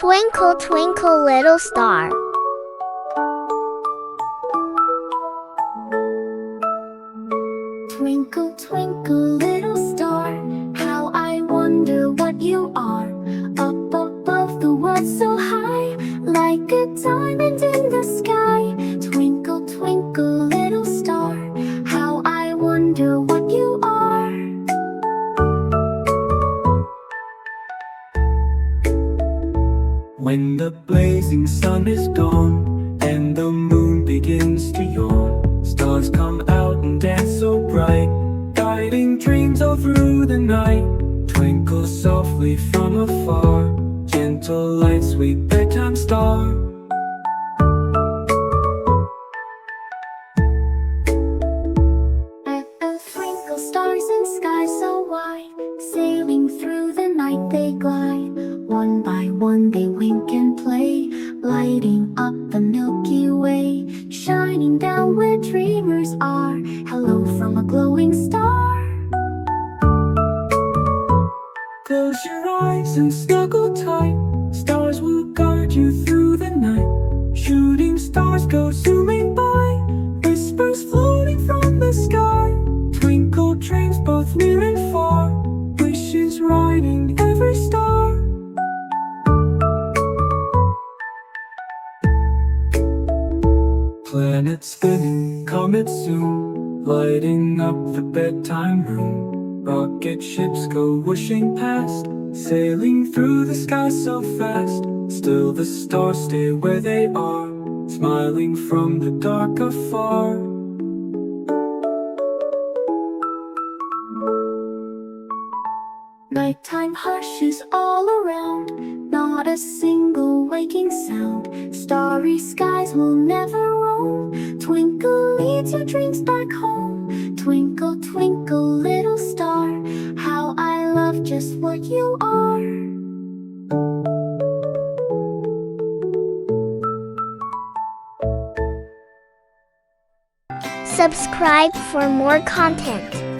Twinkle Twinkle Little Star. Twinkle, twinkle, little star, how I wonder what you are. Up above the world so high, like a diamond in the sky. Twinkle, twinkle, little star, how I wonder what you are. When the blazing sun is gone and the moon begins to yawn, stars come out and dance so bright, guiding dreams all through the night. Twinkle softly from afar, gentle light, sweet bedtime star. Twinkle stars in sky so wide, sailing through the night they glide. One by one they wink and play, lighting up the Milky Way, shining down where dreamers are. Hello from a glowing star. Close your eyes and snuggle tight, stars will guide you through the night. Shooting stars go zooming by, whispers floating from the sky. Twinkle dreams both near and far, wishes writing every star. Planets spinning, comets zoom, lighting up the bedtime room. Rocket ships go whooshing past, sailing through the sky so fast. Still the stars stay where they are, smiling from the dark afar. Nighttime hushes all around, not a single waking sound. Starry skies will never roam, Twinkle leads your dreams back home. Twinkle, twinkle, little star, how I love just what you are. Subscribe for more content.